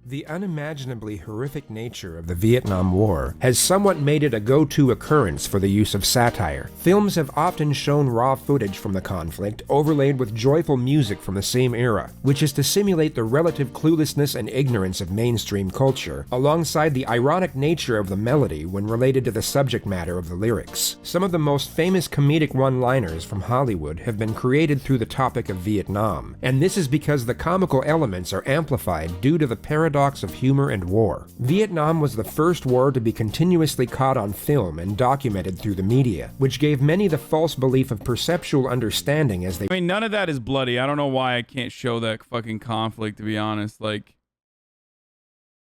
The unimaginably horrific nature of the Vietnam War has somewhat made it a go-to occurrence for the use of satire. Films have often shown raw footage from the conflict overlaid with joyful music from the same era, which is to simulate the relative cluelessness and ignorance of mainstream culture, alongside the ironic nature of the melody when related to the subject matter of the lyrics. Some of the most famous comedic one-liners from Hollywood have been created through the topic of Vietnam, and this is because the comical elements are amplified due to the paradox of humor and war. Vietnam was the first war to be continuously caught on film and documented through the media, which gave many the false belief of perceptual understanding as they— I mean, none of that is bloody. I don't know why I can't show that fucking conflict, to be honest. Like,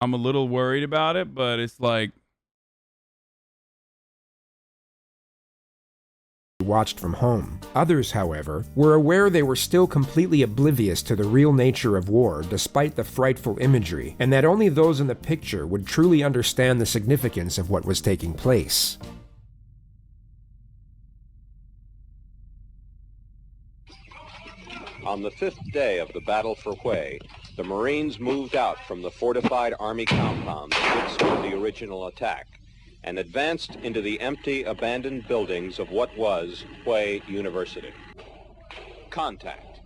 I'm a little worried about it, but it's like, watched from home. Others, however, were aware they were still completely oblivious to the real nature of war despite the frightful imagery, and that only those in the picture would truly understand the significance of what was taking place. On the fifth day of the battle for Hue, the Marines moved out from the fortified Army compounds which withstood the original attack, and advanced into the empty, abandoned buildings of what was Hue University. Contact.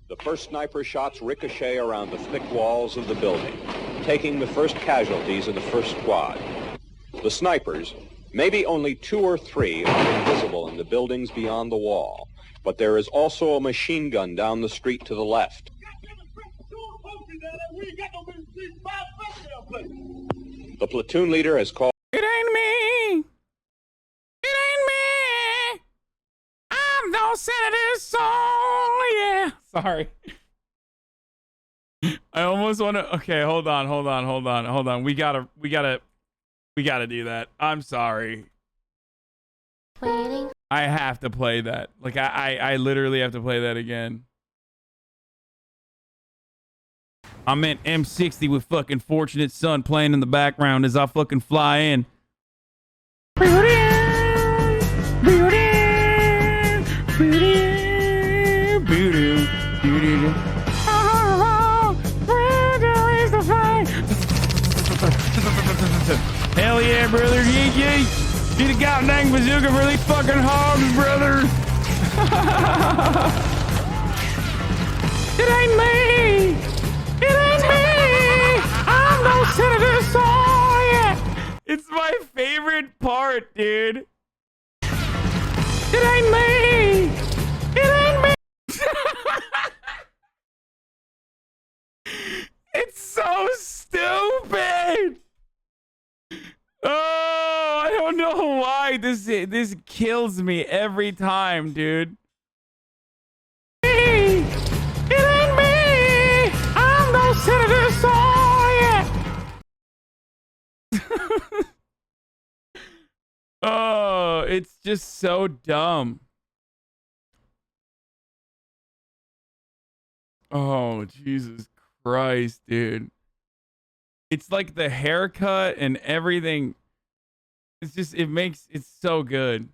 The first sniper shots ricochet around the thick walls of the building, taking the first casualties in the first squad. The snipers, maybe only 2 or 3, are invisible in the buildings beyond the wall, but there is also a machine gun down the street to the left. The platoon leader has called— it ain't me. It ain't me. I'm no senator's son. Yeah. Sorry. I almost want to. Okay, hold on. We gotta do that. I'm sorry. Waiting. I have to play that. Like, I literally have to play that again. I'm in M60 with fucking Fortunate Son playing in the background as I fucking fly in. Hell yeah, brother. Yeet yeet. Get a goddamn bazooka for these fucking hogs, brother. It ain't me. It ain't me! I'm no senator, so yeah! It's my favorite part, dude. It ain't me! It ain't me! It's so stupid! Oh, I don't know why this kills me every time, dude. Senator, so yeah. Oh, it's just so dumb. Oh, Jesus Christ, dude. It's like the haircut and everything. It's just, it's so good.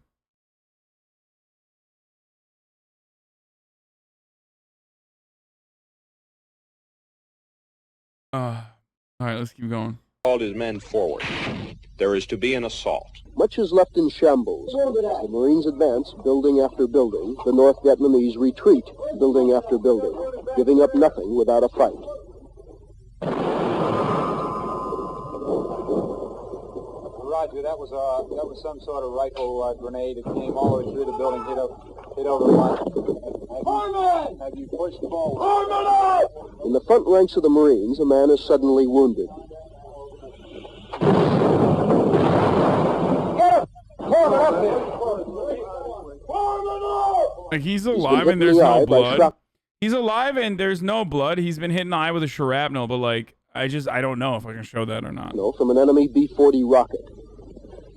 All right, let's keep going. Called his men forward. There is to be an assault. Much is left in shambles. The Marines advance building after building. The North Vietnamese retreat building after building, giving up nothing without a fight. Roger, that was some sort of rifle grenade. It came all the way through the building, hit over the line. Have you pushed forward? In the front ranks of the Marines, a man is suddenly wounded. Like, he's alive and there's no blood. He's alive and there's no blood. He's been hit in the eye with a shrapnel, but like, I don't know if I can show that or not. No, from an enemy B-40 rocket.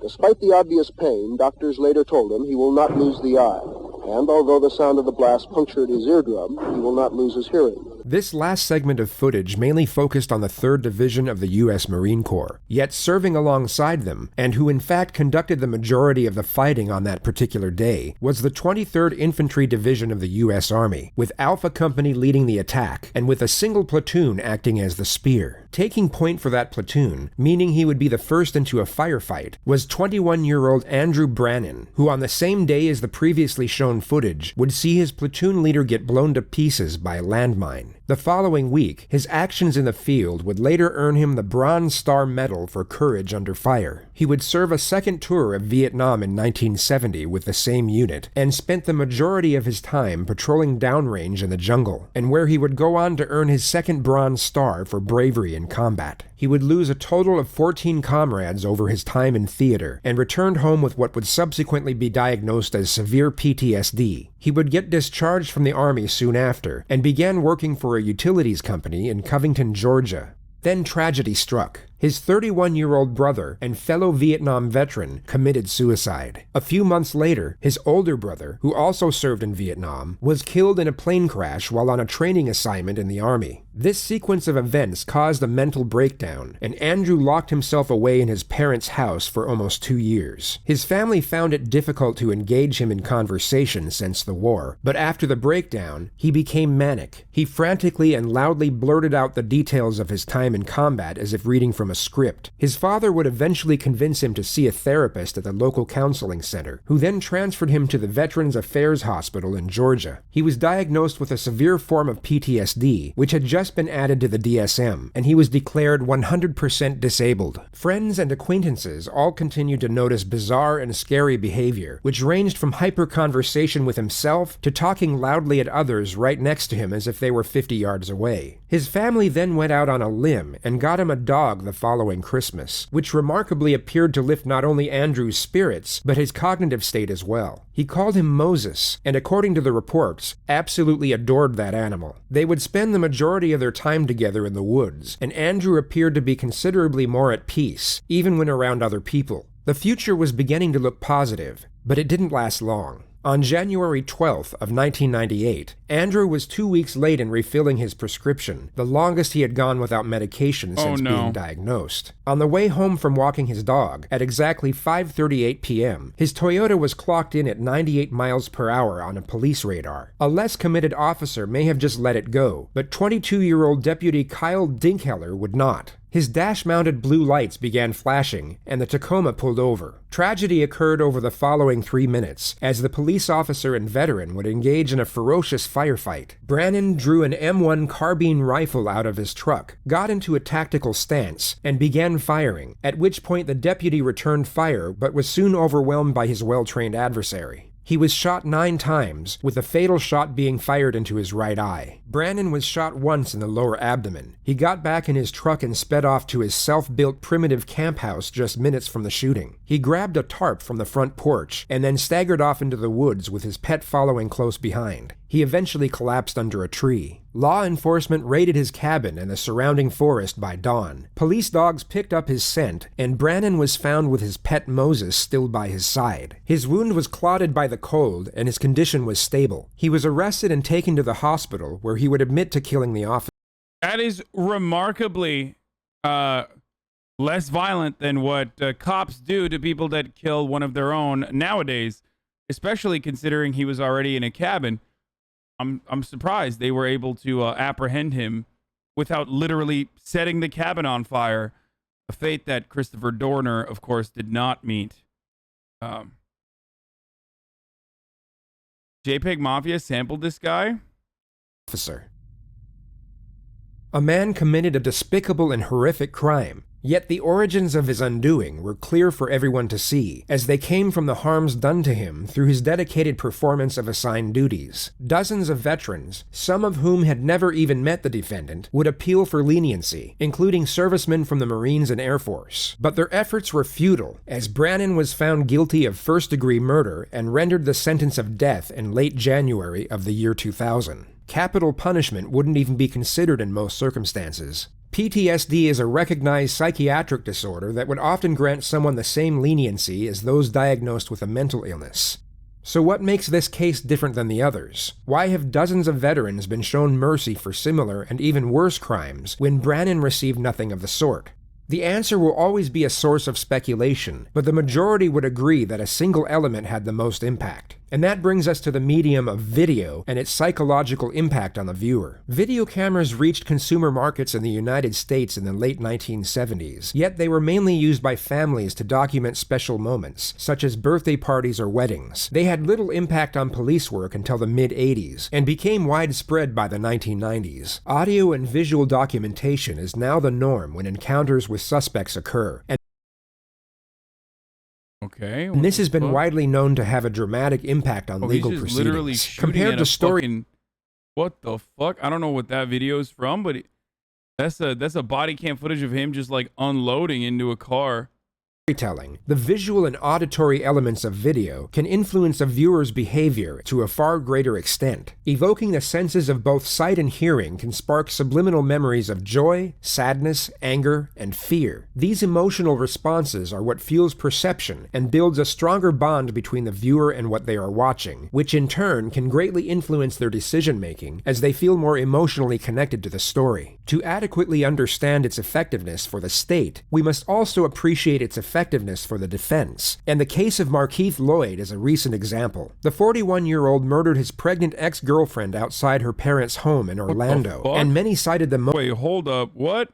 Despite the obvious pain, doctors later told him he will not lose the eye. And although the sound of the blast punctured his eardrum, he will not lose his hearing. This last segment of footage mainly focused on the 3rd Division of the U.S. Marine Corps, yet serving alongside them, and who in fact conducted the majority of the fighting on that particular day, was the 23rd Infantry Division of the U.S. Army, with Alpha Company leading the attack, and with a single platoon acting as the spear. Taking point for that platoon, meaning he would be the first into a firefight, was 21-year-old Andrew Brannan, who on the same day as the previously shown footage would see his platoon leader get blown to pieces by a landmine. The following week, his actions in the field would later earn him the Bronze Star Medal for courage under fire. He would serve a second tour of Vietnam in 1970 with the same unit, and spent the majority of his time patrolling downrange in the jungle, and where he would go on to earn his second Bronze Star for bravery in combat. He would lose a total of 14 comrades over his time in theater, and returned home with what would subsequently be diagnosed as severe PTSD. He would get discharged from the Army soon after, and began working for a utilities company in Covington, Georgia. Then tragedy struck. His 31-year-old brother and fellow Vietnam veteran committed suicide. A few months later, his older brother, who also served in Vietnam, was killed in a plane crash while on a training assignment in the Army. This sequence of events caused a mental breakdown, and Andrew locked himself away in his parents' house for almost 2 years. His family found it difficult to engage him in conversation since the war, but after the breakdown, he became manic. He frantically and loudly blurted out the details of his time in combat as if reading from a script. His father would eventually convince him to see a therapist at the local counseling center, who then transferred him to the Veterans Affairs Hospital in Georgia. He was diagnosed with a severe form of PTSD, which had just been added to the DSM, and he was declared 100% disabled. Friends and acquaintances all continued to notice bizarre and scary behavior, which ranged from hyper-conversation with himself to talking loudly at others right next to him as if they were 50 yards away. His family then went out on a limb and got him a dog the following Christmas, which remarkably appeared to lift not only Andrew's spirits, but his cognitive state as well. He called him Moses, and according to the reports, absolutely adored that animal. They would spend the majority of their time together in the woods, and Andrew appeared to be considerably more at peace, even when around other people. The future was beginning to look positive, but it didn't last long. On January 12th of 1998, Andrew was 2 weeks late in refilling his prescription, the longest he had gone without medication since being diagnosed. On the way home from walking his dog, at exactly 5:38 p.m., his Toyota was clocked in at 98 miles per hour on a police radar. A less committed officer may have just let it go, but 22-year-old Deputy Kyle Dinkheller would not. His dash-mounted blue lights began flashing, and the Tacoma pulled over. Tragedy occurred over the following 3 minutes, as the police officer and veteran would engage in a ferocious firefight. Brannan drew an M1 carbine rifle out of his truck, got into a tactical stance, and began firing, at which point the deputy returned fire but was soon overwhelmed by his well-trained adversary. He was shot 9 times, with a fatal shot being fired into his right eye. Brannan was shot once in the lower abdomen. He got back in his truck and sped off to his self-built primitive camp house just minutes from the shooting. He grabbed a tarp from the front porch, and then staggered off into the woods with his pet following close behind. He eventually collapsed under a tree. Law enforcement raided his cabin and the surrounding forest by dawn. Police dogs picked up his scent, and Brannan was found with his pet Moses still by his side. His wound was clotted by the cold, and his condition was stable. He was arrested and taken to the hospital, where he would admit to killing the officer. That is remarkably less violent than what cops do to people that kill one of their own nowadays, especially considering he was already in a cabin. I'm surprised they were able to apprehend him without literally setting the cabin on fire, a fate that Christopher Dorner, of course, did not meet. JPEG Mafia sampled this guy? Officer. A man committed a despicable and horrific crime, yet the origins of his undoing were clear for everyone to see, as they came from the harms done to him through his dedicated performance of assigned duties. Dozens of veterans, some of whom had never even met the defendant, would appeal for leniency, including servicemen from the Marines and Air Force. But their efforts were futile, as Brannan was found guilty of first-degree murder and rendered the sentence of death in late January of the year 2000. Capital punishment wouldn't even be considered in most circumstances. PTSD is a recognized psychiatric disorder that would often grant someone the same leniency as those diagnosed with a mental illness. So what makes this case different than the others? Why have dozens of veterans been shown mercy for similar and even worse crimes when Brannon received nothing of the sort? The answer will always be a source of speculation, but the majority would agree that a single element had the most impact. And that brings us to the medium of video and its psychological impact on the viewer. Video cameras reached consumer markets in the United States in the late 1970s, yet they were mainly used by families to document special moments, such as birthday parties or weddings. They had little impact on police work until the mid-80s, and became widespread by the 1990s. Audio and visual documentation is now the norm when encounters with suspects occur, Okay. and this has been widely known to have a dramatic impact on legal he's just literally proceedings. shooting Compared at to a story. fucking- what the fuck? I don't know what that video is from, but that's a body cam footage of him just like unloading into a car. Storytelling, the visual and auditory elements of video can influence a viewer's behavior to a far greater extent. Evoking the senses of both sight and hearing can spark subliminal memories of joy, sadness, anger, and fear. These emotional responses are what fuels perception and builds a stronger bond between the viewer and what they are watching, which in turn can greatly influence their decision-making as they feel more emotionally connected to the story. To adequately understand its effectiveness for the state, we must also appreciate its effectiveness for the defense, and the case of Markeith Lloyd is a recent example. The 41-year-old murdered his pregnant ex-girlfriend outside her parents' home in Orlando, fuck? and many cited the Wait, hold up. What?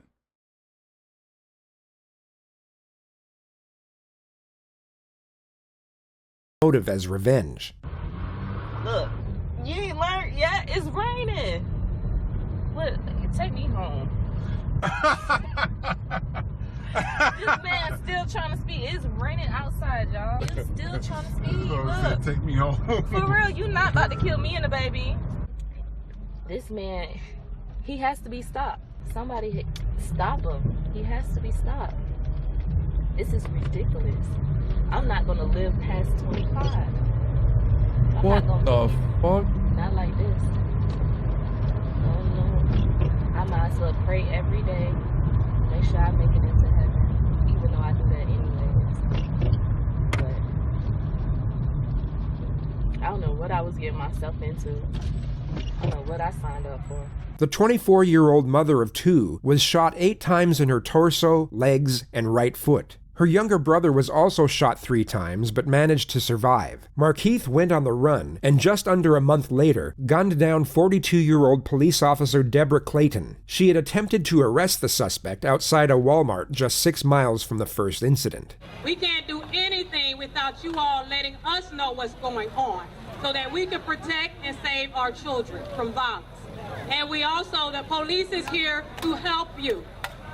motive as revenge. Look, you ain't learned yet. It's raining. Look, take me home. This man's still trying to speed. It's raining outside, y'all. You're still trying to speed. Look, Take me home. for real, you not about to kill me and the baby. This man, he has to be stopped. Somebody stop him. He has to be stopped. This is ridiculous. I'm not gonna live past 25. I'm What not the gonna fuck? not like this. Oh no. I might as well pray every day. Make sure I make it into heaven. Even though I do that anyways. But I don't know what I was getting myself into. I don't know what I signed up for. The 24-year-old mother of two was shot 8 times in her torso, legs, and right foot. Her younger brother was also shot 3 times, but managed to survive. Markeith went on the run, and just under a month later, gunned down 42-year-old police officer Deborah Clayton. She had attempted to arrest the suspect outside a Walmart just 6 miles from the first incident. We can't do anything without you all letting us know what's going on so that we can protect and save our children from violence. And we also, the police is here to help you.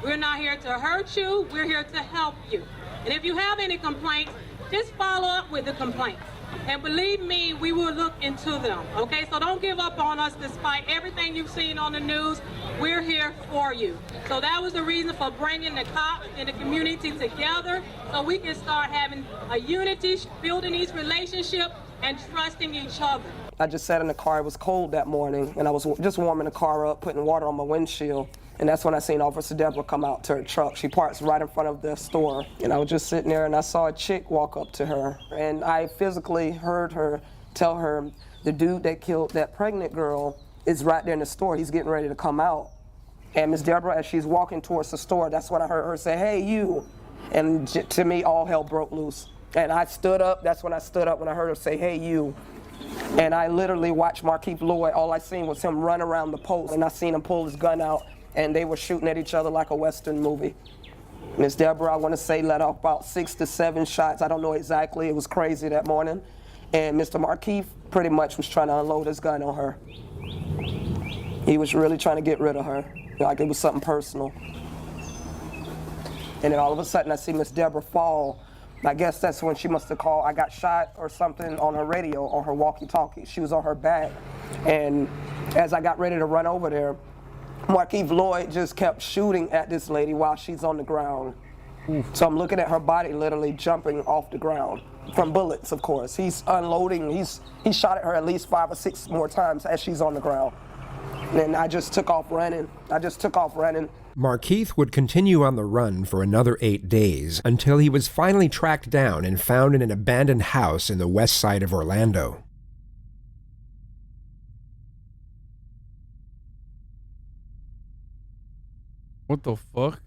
We're not here to hurt you, we're here to help you. And if you have any complaints, just follow up with the complaints. And believe me, we will look into them, okay? So don't give up on us despite everything you've seen on the news. We're here for you. So that was the reason for bringing the cops and the community together so we can start having a unity, building these relationships, and trusting each other. I just sat in the car. It was cold that morning, and I was just warming the car up, putting water on my windshield. And that's when I seen Officer Deborah come out to her truck. She parks right in front of the store. And I was just sitting there, and I saw a chick walk up to her. And I physically heard her tell her, the dude that killed that pregnant girl is right there in the store. He's getting ready to come out. And Miss Deborah, as she's walking towards the store, that's when I heard her say, "Hey, you." And to me, all hell broke loose. And I stood up. That's when I stood up when I heard her say, "Hey, you." And I literally watched Markeith Lloyd. All I seen was him run around the post, and I seen him pull his gun out, and they were shooting at each other like a Western movie. Miss Deborah, I want to say, let off about 6 to 7 shots. I don't know exactly. It was crazy that morning. And Mr. Markeith pretty much was trying to unload his gun on her. He was really trying to get rid of her, like it was something personal. And then all of a sudden, I see Miss Deborah fall. I guess that's when she must have called, I got shot or something on her radio, on her walkie-talkie. She was on her back. And as I got ready to run over there, Markeith Lloyd just kept shooting at this lady while she's on the ground. So I'm looking at her body literally jumping off the ground from bullets, of course. He's unloading, he shot at her at least 5 or 6 more times as she's on the ground. And I just took off running. Markeith would continue on the run for another 8 days until he was finally tracked down and found in an abandoned house in the west side of Orlando. What the fuck?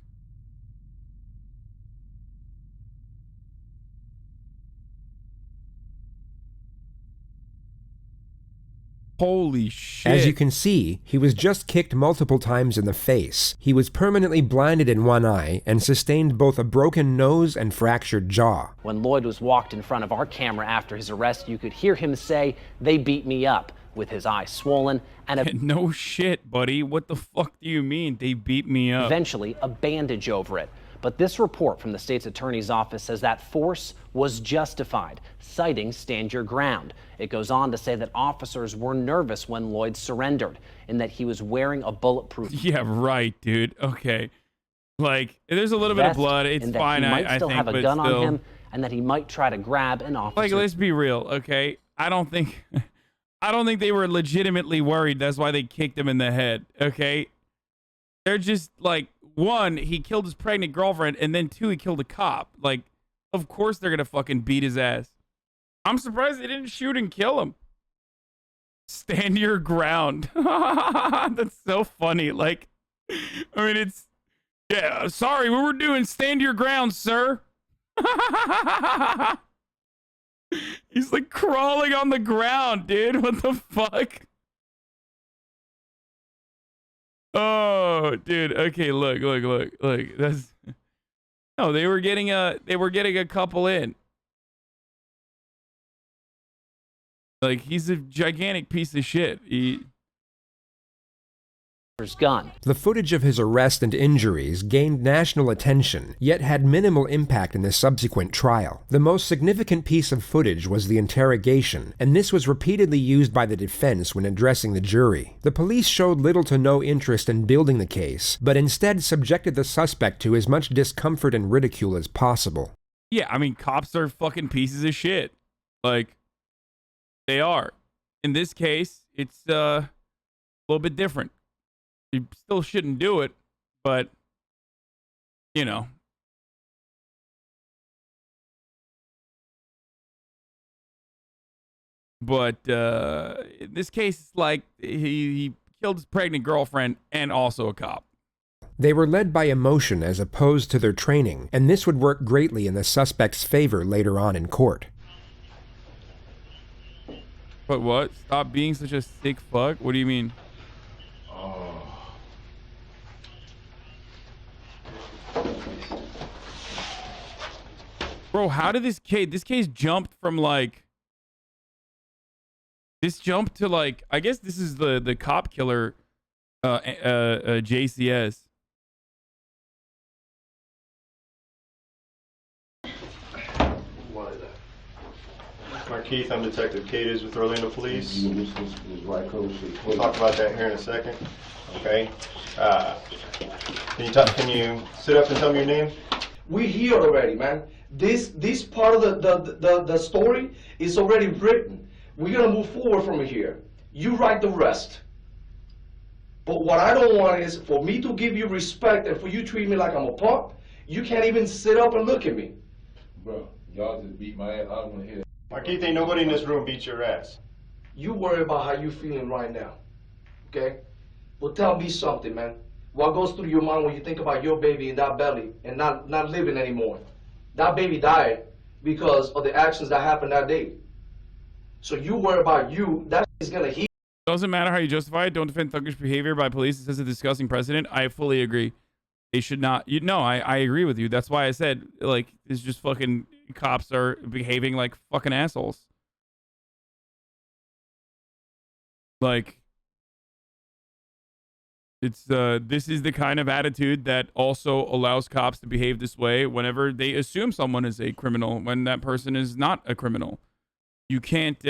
Holy shit. As you can see, he was just kicked multiple times in the face. He was permanently blinded in one eye and sustained both a broken nose and fractured jaw. When Lloyd was walked in front of our camera after his arrest, you could hear him say, "They beat me up," with his eye swollen and no shit, buddy. What the fuck do you mean they beat me up? Eventually a bandage over it. But this report from the state's attorney's office says that force was justified, citing stand your ground. It goes on to say that officers were nervous when Lloyd surrendered and that he was wearing a bulletproof Yeah, right, dude. Okay. Like, there's a little bit of blood. It's and that fine, he might I still think, have a but gun still. on him and that he might try to grab an officer. Like, let's be real, okay? I don't think they were legitimately worried. That's why they kicked him in the head, okay? They're just like, one, he killed his pregnant girlfriend, and then two, he killed a cop. Like, of course they're gonna fucking beat his ass. I'm surprised they didn't shoot and kill him. Stand your ground. That's so funny. Like, I mean, it's, yeah, sorry, we were doing stand your ground, sir. He's like crawling on the ground, dude. What the fuck? Oh, dude. Okay, look. That's no. They were getting a couple in. Like, he's a gigantic piece of shit. Gun. The footage of his arrest and injuries gained national attention, yet had minimal impact in the subsequent trial. The most significant piece of footage was the interrogation, and this was repeatedly used by the defense when addressing the jury. The police showed little to no interest in building the case, but instead subjected the suspect to as much discomfort and ridicule as possible. Yeah, I mean, cops are fucking pieces of shit. Like, they are. In this case, it's a little bit different. You still shouldn't do it, but, you know. But in this case, it's like he killed his pregnant girlfriend and also a cop. They were led by emotion as opposed to their training, and this would work greatly in the suspect's favor later on in court. But what? Stop being such a sick fuck? What do you mean? Bro, how did this case jumped from like, this jumped to like, I guess this is the cop killer, JCS. Markeith, I'm Detective Cadiz with Orlando Police. We'll talk about that here in a second. Okay. Can you sit up and tell me your name? We're here already, man. This part of the story is already written. We're gonna move forward from here. You write the rest. But what I don't want is for me to give you respect and for you to treat me like I'm a punk. You can't even sit up and look at me. Bro, y'all just beat my ass. I don't want to hear that. Markeith, ain't nobody in this room beat your ass. You worry about how you feeling right now, okay? Well, tell me something, man. What goes through your mind when you think about your baby in that belly and not living anymore? That baby died because of the actions that happened that day. So you worry about you, that is gonna heal. Doesn't matter how you justify it. Don't defend thuggish behavior by police. It says a disgusting precedent. I fully agree. They should not. I agree with you. That's why I said, like, it's just fucking cops are behaving like fucking assholes. Like, it's this is the kind of attitude that also allows cops to behave this way whenever they assume someone is a criminal when that person is not a criminal. You can't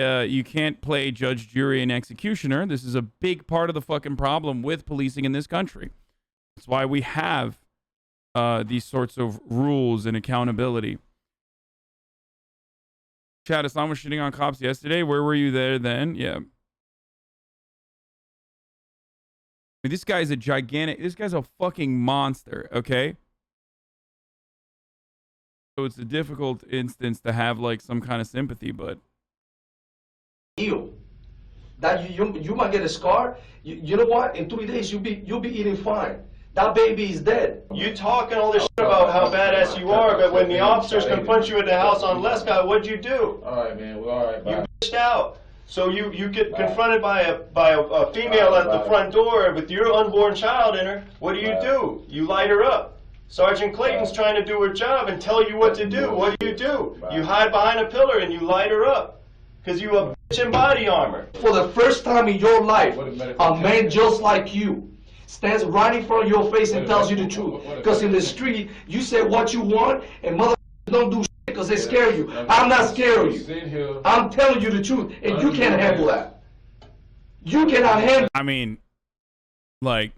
play judge, jury, and executioner. This is a big part of the fucking problem with policing in this country. That's why we have these sorts of rules and accountability. Chad, Islam was shitting on cops yesterday. Where were you there then? Yeah. mean, this guy's a gigantic, this guy's a fucking monster, okay? So it's a difficult instance to have like some kind of sympathy, but you that you might get a scar. You know what? In 3 days you'll be eating fine. That baby is dead. You talking all this shit about how badass you are, but when the officers confront you at the house on Lescott, what'd you do? All right, man. Well, all right, bye. You bitched out. So you get confronted by a female at the front door with your unborn child in her. What do? You light her up. Sergeant Clayton's trying to do her job and tell you what to do. What do? You hide behind a pillar and you light her up. Because you a bitch in body armor. For the first time in your life, a man just like you stands right in front of your face and tells you the truth. Because in the street, you say what you want and motherfuckers don't do shit because they scare you. I'm not scared of you. I'm telling you the truth and you can't handle that. You cannot handle. I mean, like,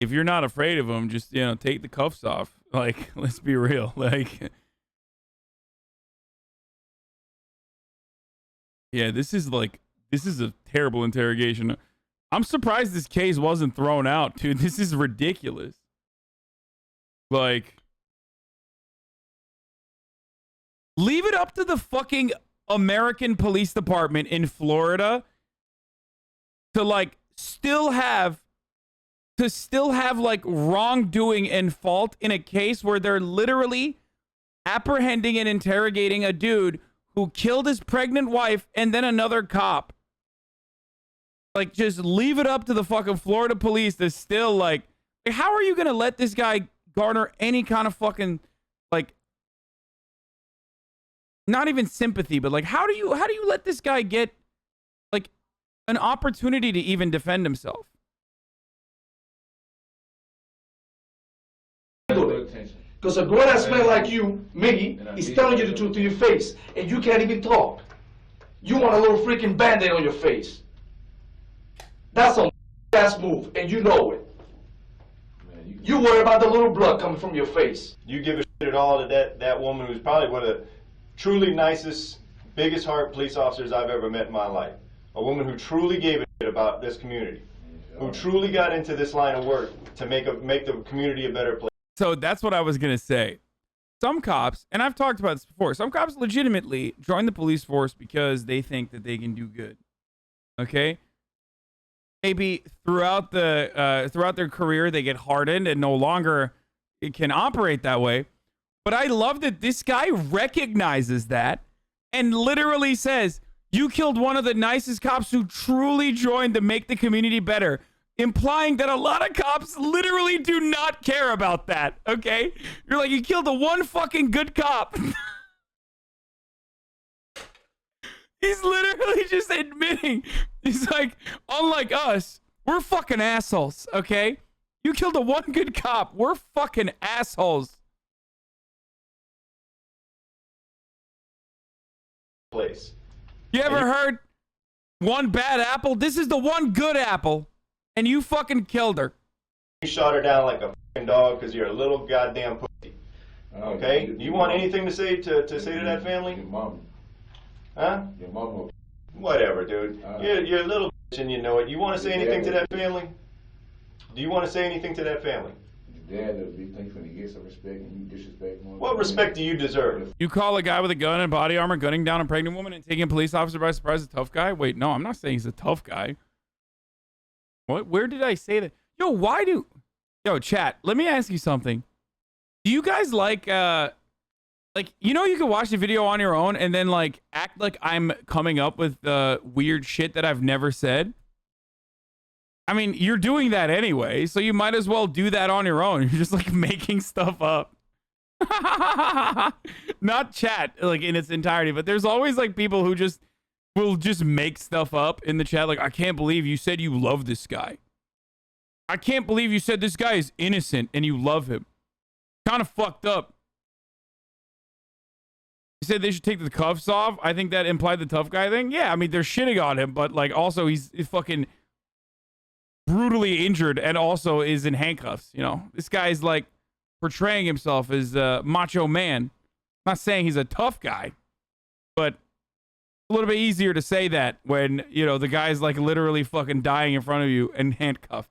if you're not afraid of them, just, take the cuffs off. Like, let's be real. Like, yeah, this is a terrible interrogation. I'm surprised this case wasn't thrown out, dude. This is ridiculous. Like, leave it up to the fucking American Police Department in Florida to, like, still have like wrongdoing and fault in a case where they're literally apprehending and interrogating a dude who killed his pregnant wife and then another cop. Like, just leave it up to the fucking Florida police to still, like, how are you going to let this guy garner any kind of fucking, like, not even sympathy, but, like, how do you let this guy get, like, an opportunity to even defend himself? Because a grown-ass man like you, Miggy, is telling you the truth to your face, and you can't even talk. You want a little freaking Band-Aid on your face. That's a ass move, and you know it. You worry about the little blood coming from your face. You give a shit at all to that woman who's probably one of the truly nicest, biggest heart police officers I've ever met in my life. A woman who truly gave a shit about this community, who truly got into this line of work to make the community a better place. So that's what I was going to say. Some cops, and I've talked about this before, some cops legitimately join the police force because they think that they can do good. Okay? Maybe throughout their career, they get hardened and no longer it can operate that way. But I love that this guy recognizes that and literally says, you killed one of the nicest cops who truly joined to make the community better. Implying that a lot of cops literally do not care about that, okay? You're like, you killed the one fucking good cop. He's literally just admitting, he's like, unlike us, we're fucking assholes, okay? You killed the one good cop. We're fucking assholes. Place. You ever heard one bad apple? This is the one good apple. And you fucking killed her. You shot her down like a fucking dog because you're a little goddamn pussy. Okay? You want anything to say to that family? Your mama. Huh? Your mama. Whatever, dude. You're a little bitch and you know it. You want to say anything to that family? Do you want to say anything to that family? Your dad will be thinking he gets some respect and you disrespect him. What respect do you deserve? You call a guy with a gun and body armor gunning down a pregnant woman and taking a police officer by surprise a tough guy? Wait, no, I'm not saying he's a tough guy. What? Where did I say that? Yo, chat, let me ask you something. Do you guys like, you can watch the video on your own and then, like, act like I'm coming up with weird shit that I've never said? I mean, you're doing that anyway, so you might as well do that on your own. You're just, like, making stuff up. Not chat, like, in its entirety, but there's always, like, people who will just make stuff up in the chat. Like, I can't believe you said you love this guy. I can't believe you said this guy is innocent and you love him. Kind of fucked up. You said they should take the cuffs off. I think that implied the tough guy thing. Yeah, I mean, they're shitting on him, but, like, also he's fucking brutally injured and also is in handcuffs. This guy's, like, portraying himself as a macho man. I'm not saying he's a tough guy, but a little bit easier to say that when, the guy's, like, literally fucking dying in front of you and handcuffed.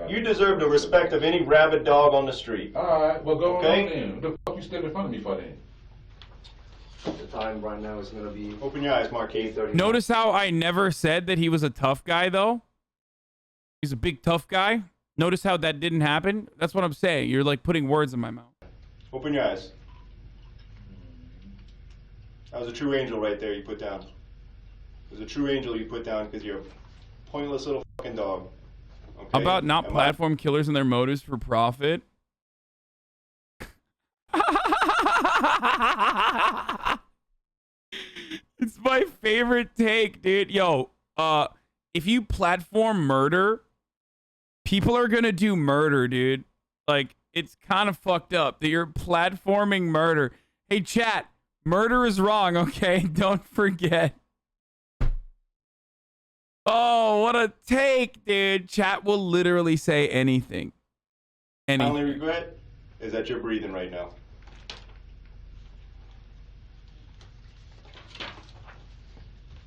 You deserve the respect of any rabid dog on the street. Alright, well go Okay? on then. What the fuck you standing in front of me for then? The time right now is gonna be. Open your eyes, Marquis. Notice how I never said that he was a tough guy, though? He's a big tough guy. Notice how that didn't happen? That's what I'm saying. You're like putting words in my mouth. Open your eyes. That was a true angel right there you put down. It was a true angel you put down because you're a pointless little fucking dog. Okay? How about not platform killers and their motives for profit? It's my favorite take, dude. Yo, if you platform murder, people are gonna do murder, dude. Like, it's kind of fucked up that you're platforming murder. Hey, chat, murder is wrong, okay? Don't forget. Oh, what a take, dude. Chat will literally say anything. My only regret is that you're breathing right now.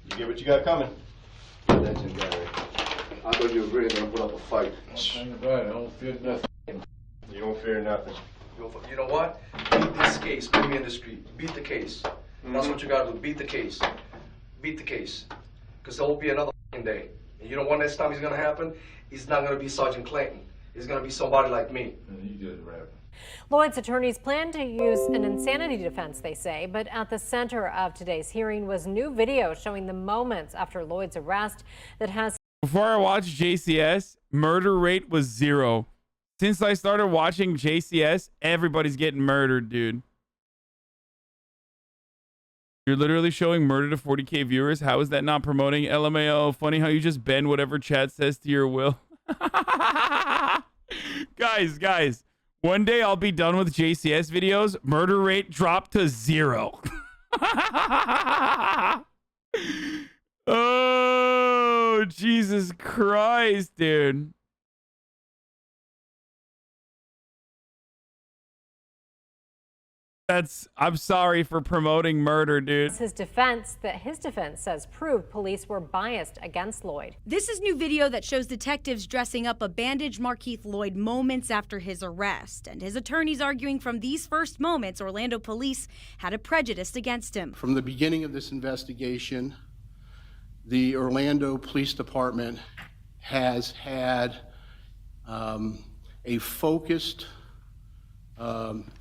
You get what you got coming. Legendary. I thought you were really gonna put up a fight. Think about it. I don't feel nothing. You don't fear nothing. You know what? Beat this case. Put me in the street. Beat the case. That's what you gotta do. Beat the case. Beat the case. Because there will be another day. And you know what next time is gonna happen? He's not gonna be Sergeant Clayton. He's gonna be somebody like me. You just rapping. Lloyd's attorneys plan to use an insanity defense, they say, but at the center of today's hearing was new video showing the moments after Lloyd's arrest that has... Before I watched JCS, murder rate was 0. Since I started watching JCS, everybody's getting murdered, dude. You're literally showing murder to 40K viewers. How is that not promoting LMAO? Funny how you just bend whatever chat says to your will. Guys. One day I'll be done with JCS videos. Murder rate dropped to 0. Oh, Jesus Christ, dude. I'm sorry for promoting murder, dude. His defense says proved police were biased against Lloyd. This is new video that shows detectives dressing up a bandaged Markeith Lloyd moments after his arrest. And his attorneys arguing from these first moments, Orlando police had a prejudice against him. From the beginning of this investigation, the Orlando Police Department has had a focused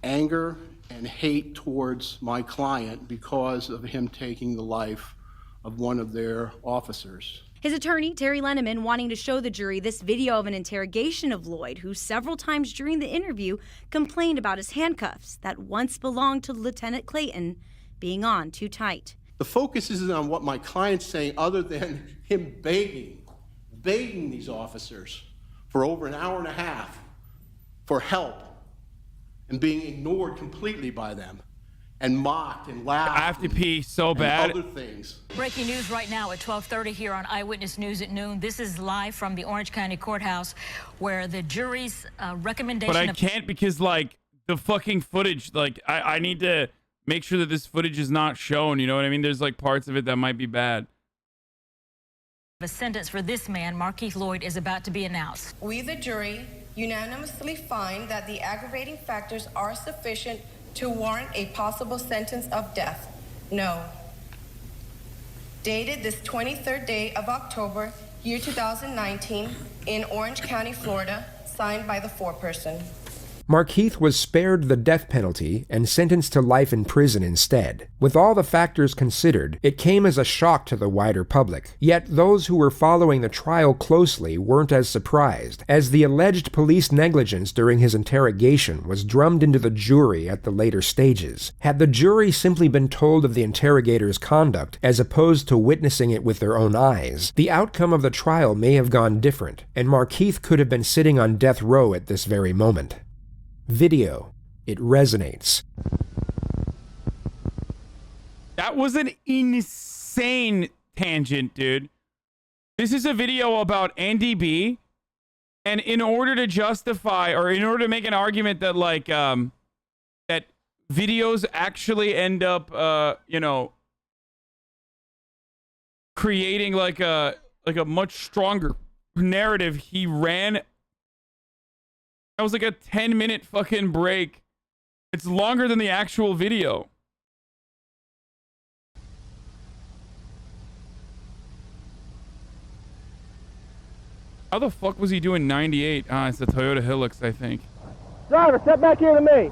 anger and hate towards my client because of him taking the life of one of their officers. His attorney, Terry Lenneman, wanting to show the jury this video of an interrogation of Lloyd, who several times during the interview complained about his handcuffs that once belonged to Lieutenant Clayton being on too tight. The focus isn't on what my client's saying other than him begging these officers for over an hour and a half for help, and being ignored completely by them and mocked and laughed. I have to pee so bad. Other things. Breaking news right now at 12:30 here on Eyewitness News at noon. This is live from the Orange County Courthouse where the jury's recommendation. But I can't because, like, the fucking footage, like, I need to make sure that this footage is not shown. You know what I mean? There's, like, parts of it that might be bad. The sentence for this man, Markeith Lloyd, is about to be announced. We, the jury, unanimously find that the aggravating factors are sufficient to warrant a possible sentence of death. No. Dated this 23rd day of October, year 2019, in Orange County, Florida, signed by the foreperson. Markeith was spared the death penalty and sentenced to life in prison instead. With all the factors considered, it came as a shock to the wider public. Yet those who were following the trial closely weren't as surprised, as the alleged police negligence during his interrogation was drummed into the jury at the later stages. Had the jury simply been told of the interrogator's conduct, as opposed to witnessing it with their own eyes, the outcome of the trial may have gone different, and Markeith could have been sitting on death row at this very moment. Video. It resonates. That was an insane tangent, dude. This is a video about Andy B. And in order to justify, or in order to make an argument that, like, that videos actually end up, you know, creating like a much stronger narrative, he ran That was like a 10-minute fucking break. It's longer than the actual video. How the fuck was he doing 98? Ah, it's the Toyota Hilux, I think. Driver, step back here to me.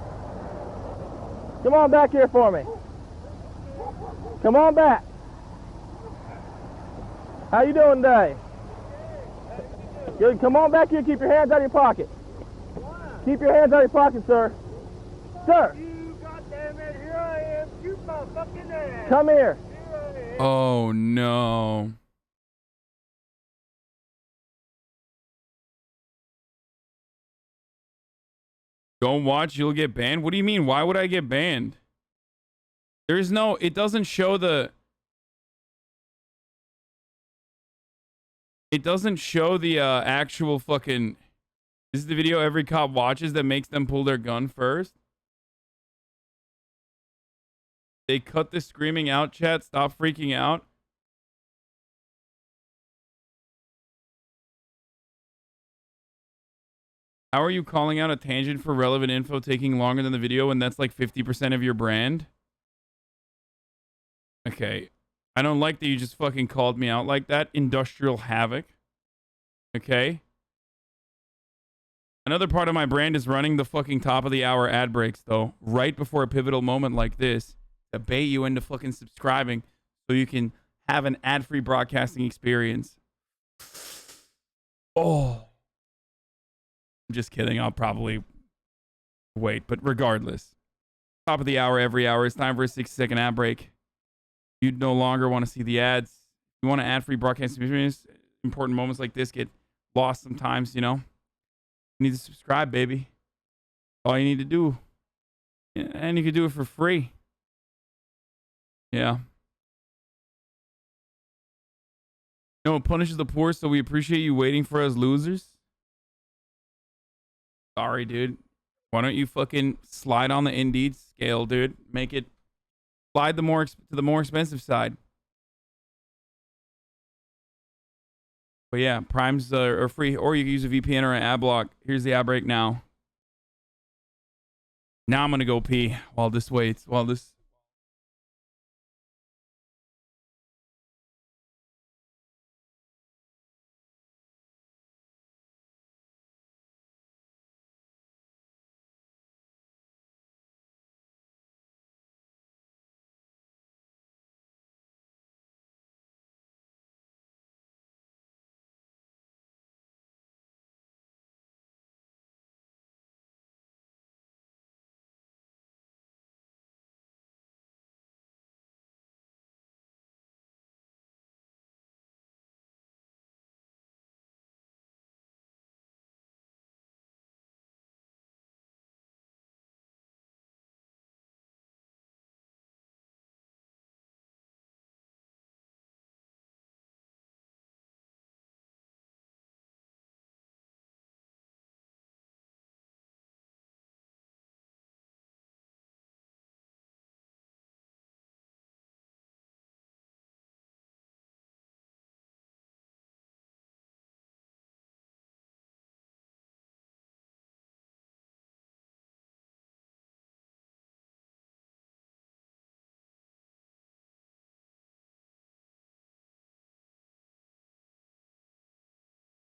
Come on back here for me. Come on back. How you doing today? Good. Come on back here. Keep your hands out of your pocket. Keep your hands out of your pocket, sir. Sir. You goddamn it, here I am. Shoot my fucking ass. Come here. Oh no. Don't watch, you'll get banned. What do you mean? Why would I get banned? There's no, it doesn't show the, actual fucking, this is the video every cop watches that makes them pull their gun first. They cut the screaming out, chat. Stop freaking out. How are you calling out a tangent for relevant info taking longer than the video when that's like 50% of your brand? Okay. I don't like that you just fucking called me out like that. Industrial havoc. Okay. Another part of my brand is running the fucking top of the hour ad breaks, though, right before a pivotal moment like this to bait you into fucking subscribing so you can have an ad-free broadcasting experience. Oh. I'm just kidding. I'll probably wait, but regardless, top of the hour, every hour, it's time for a 60-second ad break. You no longer want to see the ads. You want an ad-free broadcasting experience. Important moments like this get lost sometimes, you know. You need to subscribe, baby. All you need to do. And you can do it for free. Yeah. No, it punishes the poor, so we appreciate you waiting for us losers. Sorry, dude. Why don't you fucking slide on the Indeed scale, dude? Make it slide to the more expensive side. But yeah, Primes are free, or you can use a VPN or an ad block. Here's the ad break now. Now I'm gonna go pee while this waits. While this.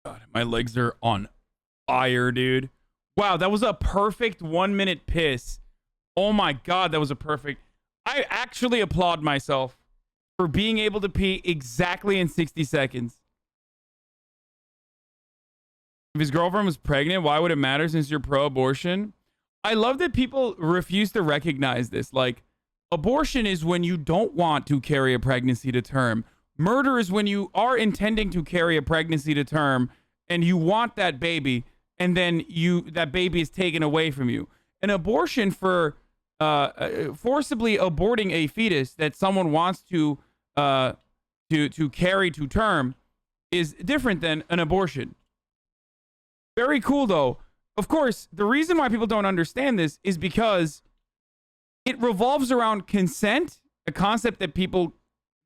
God, my legs are on fire, dude. Wow, that was a perfect 1 minute piss. Oh my God, that was a perfect. I actually applaud myself for being able to pee exactly in 60 seconds. If his girlfriend was pregnant, why would it matter since you're pro-abortion? I love that people refuse to recognize this. Like, abortion is when you don't want to carry a pregnancy to term. Murder is when you are intending to carry a pregnancy to term and you want that baby, and then that baby is taken away from you. An abortion for forcibly aborting a fetus that someone wants to carry to term is different than an abortion. Very cool, though. Of course, the reason why people don't understand this is because it revolves around consent, a concept that people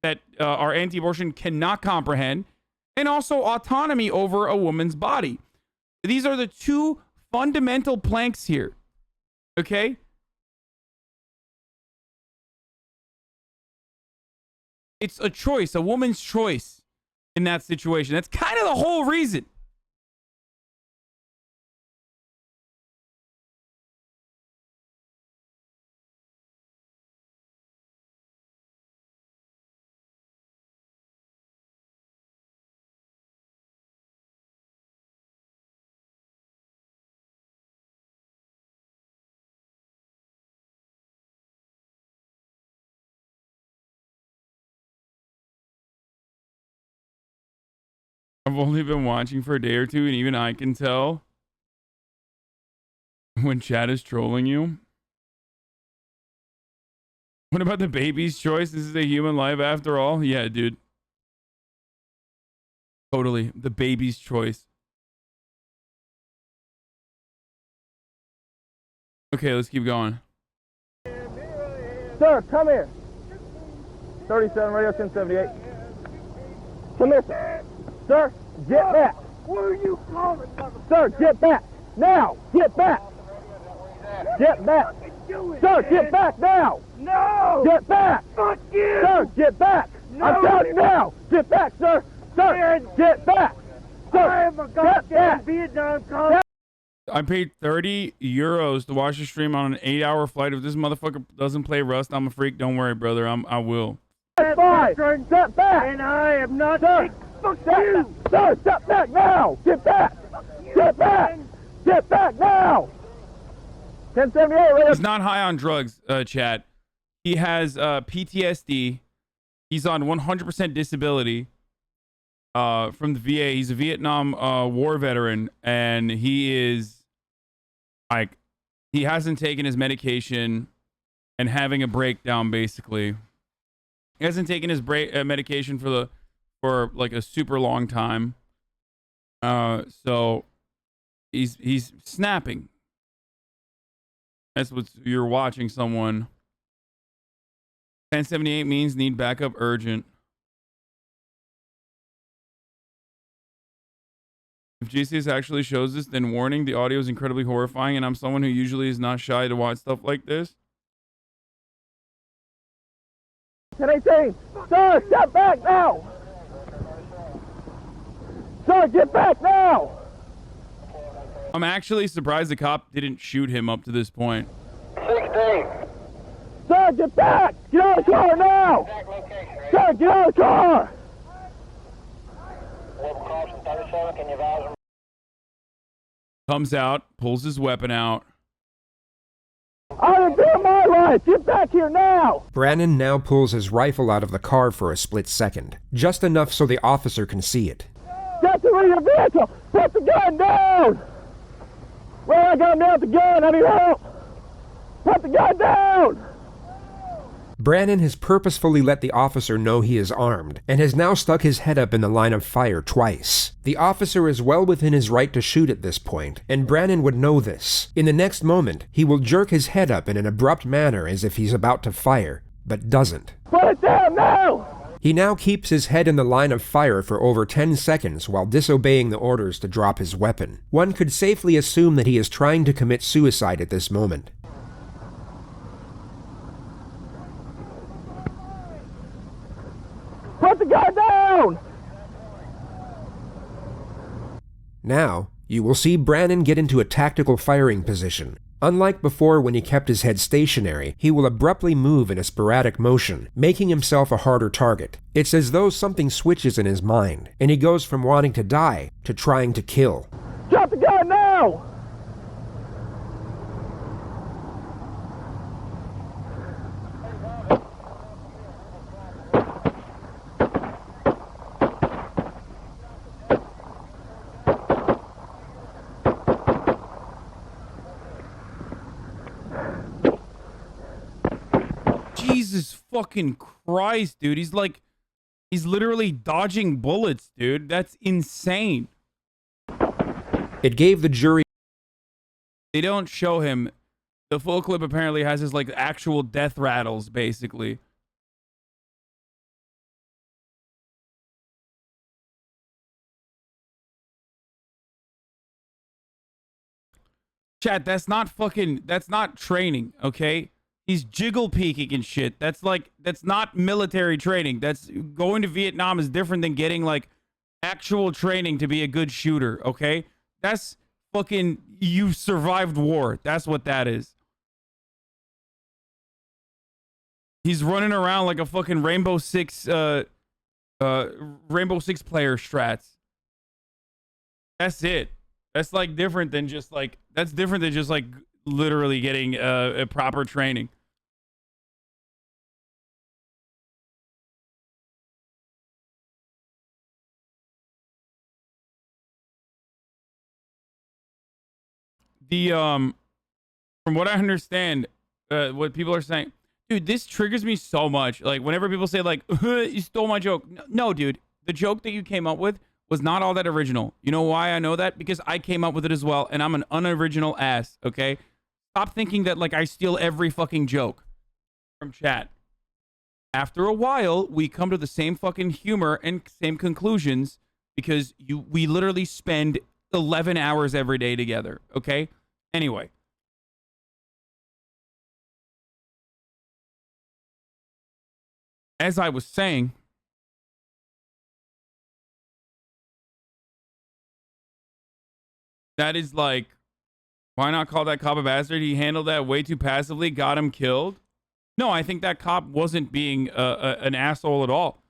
that are anti-abortion cannot comprehend, and also autonomy over a woman's body. These are the two fundamental planks here. Okay? It's a choice, a woman's choice in that situation. That's kind of the whole reason. I've only been watching for a day or two, and even I can tell when Chad is trolling you. What about the baby's choice? This is a human life after all. Yeah, dude. Totally. The baby's choice. Okay, let's keep going. Sir, come here. 37 radio 1078. Come here, sir. Sir, get back. What are you calling, Sir, get back. Now, get back. Get back. Sir, get back now. No. Get back. Fuck you. Sir, get back. No. I'm telling you now. Get back, sir. Sir, get back. Sir, I am a get goddamn back. Vietnam cop. I paid 30 euros to watch the stream on an 8-hour flight. If this motherfucker doesn't play Rust, I'm a freak. Don't worry, brother. I will. That's fine. Step back. And I am not. Sir, Fuck you. Sir, step back now. Get back. Get back. Get back now. 1078 radio. He's not high on drugs, Chad. He has PTSD. He's on 100% disability from the VA. He's a Vietnam War veteran, and he is like, he hasn't taken his medication and having a breakdown. Basically, he hasn't taken his medication for like a super long time. So he's snapping. That's what you're watching someone. 1078 means need backup urgent. If JCS actually shows this, then warning, the audio is incredibly horrifying, and I'm someone who usually is not shy to watch stuff like this. 1018. Sir, step back now. Sir, get back now. I'm actually surprised the cop didn't shoot him up to this point. 16. Sir, get back. Get out of the car now. Sir, get out of the car. Comes out, pulls his weapon out. I am doing my life. Get back here now. Brannon now pulls his rifle out of the car for a split second, just enough so the officer can see it. Get to your vehicle. Put the gun down. Well, I got him down with the gun. I need help. Put the gun down. Brannon has purposefully let the officer know he is armed, and has now stuck his head up in the line of fire twice. The officer is well within his right to shoot at this point, and Brannon would know this. In the next moment, he will jerk his head up in an abrupt manner as if he's about to fire, but doesn't. Put it down now! He now keeps his head in the line of fire for over 10 seconds while disobeying the orders to drop his weapon. One could safely assume that he is trying to commit suicide at this moment. Put the gun down! Now, you will see Brannon get into a tactical firing position. Unlike before when he kept his head stationary, he will abruptly move in a sporadic motion, making himself a harder target. It's as though something switches in his mind, and he goes from wanting to die to trying to kill. Drop the gun now! Jesus fucking Christ, dude. He's literally dodging bullets, dude. That's insane. It gave the jury... They don't show him. The full clip apparently has his, like, actual death rattles, basically. Chat, that's not training, okay? He's jiggle peeking and shit. That's not military training. That's going to Vietnam is different than getting like actual training to be a good shooter, okay? That's fucking, you survived war. That's what that is. He's running around like a fucking Rainbow Six player strats. That's it. That's like different than just like literally getting a proper training. The from what I understand, what people are saying, dude, this triggers me so much. Like whenever people say like, you stole my joke. No, dude, the joke that you came up with was not all that original. You know why I know that? Because I came up with it as well, and I'm an unoriginal ass, okay? Stop thinking that like I steal every fucking joke from chat. After a while, we come to the same fucking humor and same conclusions because we literally spend 11 hours every day together, okay? Anyway. As I was saying, that is like, why not call that cop a bastard? He handled that way too passively, got him killed. No, I think that cop wasn't being an asshole at all.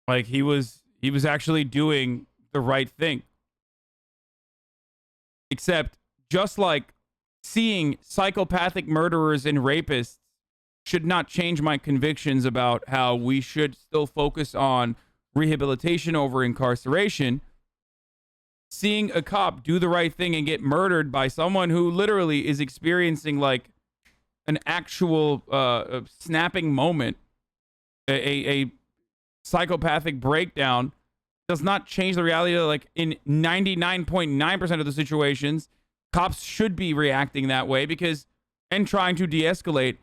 Like he was actually doing the right thing. Except just like seeing psychopathic murderers and rapists should not change my convictions about how we should still focus on rehabilitation over incarceration. Seeing a cop do the right thing and get murdered by someone who literally is experiencing like an actual snapping moment, a psychopathic breakdown, does not change the reality that like in 99.9% of the situations, cops should be reacting that way and trying to de-escalate,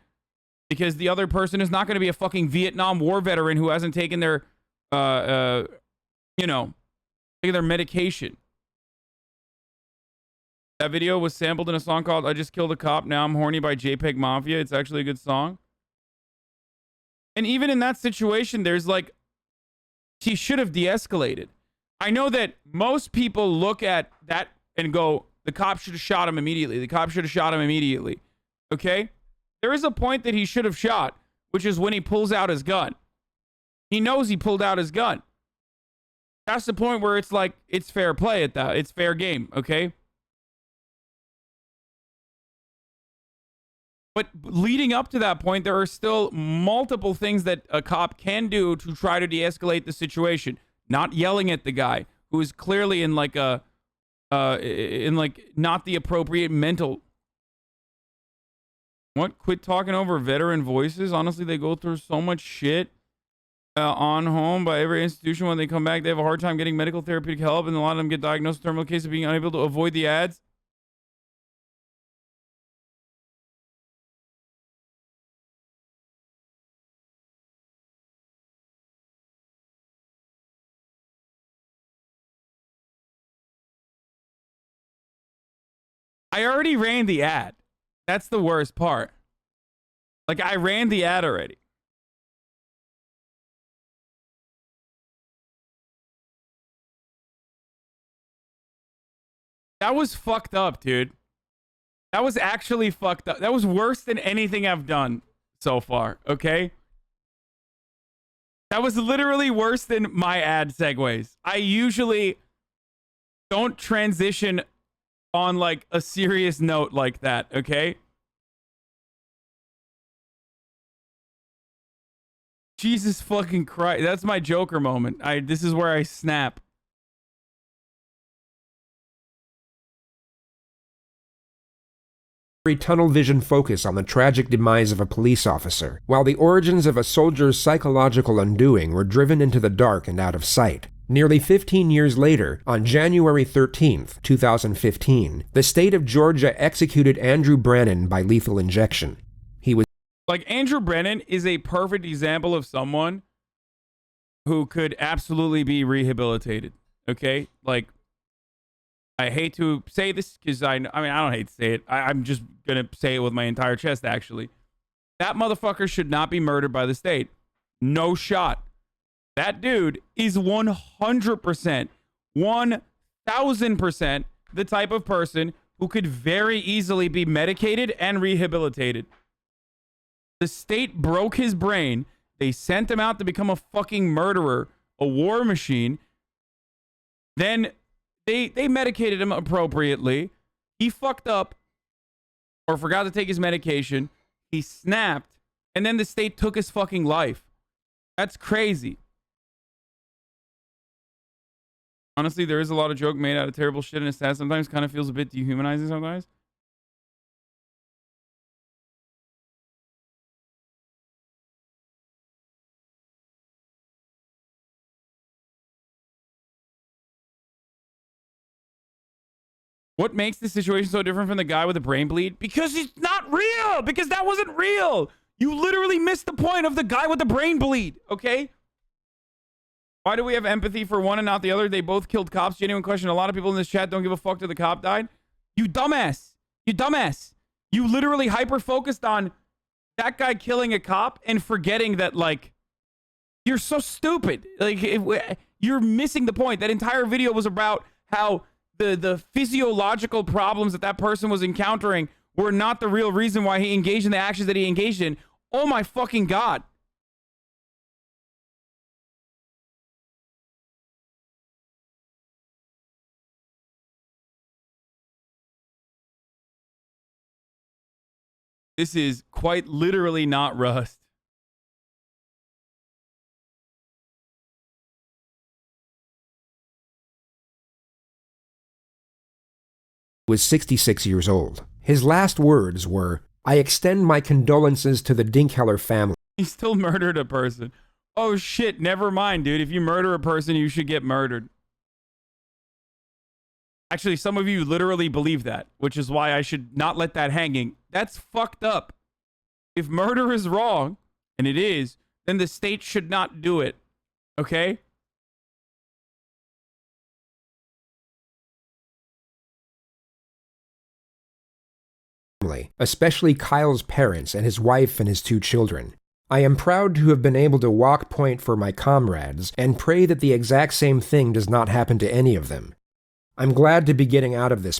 because the other person is not going to be a fucking Vietnam War veteran who hasn't taken their, taken their medication. That video was sampled in a song called I Just Killed a Cop, Now I'm Horny by JPEG Mafia. It's actually a good song. And even in that situation, there's like, he should have de-escalated. I know that most people look at that and go, the cop should have shot him immediately. The cop should have shot him immediately. Okay? There is a point that he should have shot, which is when he pulls out his gun. He knows he pulled out his gun. That's the point where it's like, it's fair play at that. It's fair game, okay? But leading up to that point, there are still multiple things that a cop can do to try to de-escalate the situation. Not yelling at the guy who is clearly in like not the appropriate mental. What? Quit talking over veteran voices? Honestly, they go through so much shit on home by every institution. When they come back, they have a hard time getting medical therapeutic help, and a lot of them get diagnosed with terminal cases of being unable to avoid the ads. I already ran the ad. That's the worst part. Like, I ran the ad already. That was fucked up, dude. That was actually fucked up. That was worse than anything I've done so far, okay? That was literally worse than my ad segues. I usually don't transition on like a serious note like that, okay? Jesus fucking Christ. That's my Joker moment. This is where I snap. Tunnel vision focus on the tragic demise of a police officer, while the origins of a soldier's psychological undoing were driven into the dark and out of sight. Nearly 15 years later, on January 13th, 2015, the state of Georgia executed Andrew Brennan by lethal injection. He was like, Andrew Brennan is a perfect example of someone who could absolutely be rehabilitated. Okay? Like, I hate to say this because I mean, I don't hate to say it. I'm just going to say it with my entire chest, actually. That motherfucker should not be murdered by the state. No shot. That dude is 100%, 1000% the type of person who could very easily be medicated and rehabilitated. The state broke his brain. They sent him out to become a fucking murderer, a war machine. Then they medicated him appropriately. He fucked up or forgot to take his medication. He snapped, and then the state took his fucking life. That's crazy. Honestly, there is a lot of joke made out of terrible shit, and it's sad sometimes. Kind of feels a bit dehumanizing sometimes. What makes the situation so different from the guy with the brain bleed? Because it's not real! Because that wasn't real! You literally missed the point of the guy with the brain bleed, okay? Why do we have empathy for one and not the other? They both killed cops. Genuine question. A lot of people in this chat don't give a fuck that the cop died. You dumbass. You dumbass. You literally hyper-focused on that guy killing a cop and forgetting that, like, you're so stupid. Like, you're missing the point. That entire video was about how the physiological problems that person was encountering were not the real reason why he engaged in the actions that he engaged in. Oh my fucking God. This is quite literally not Rust. Was 66 years old. His last words were, "I extend my condolences to the Dinkheller family." He still murdered a person. Oh shit, never mind, dude. If you murder a person, you should get murdered. Actually, some of you literally believe that, which is why I should not let that hanging. That's fucked up. If murder is wrong, and it is, then the state should not do it. Okay? Especially Kyle's parents and his wife and his 2 children. I am proud to have been able to walk point for my comrades and pray that the exact same thing does not happen to any of them. I'm glad to be getting out of this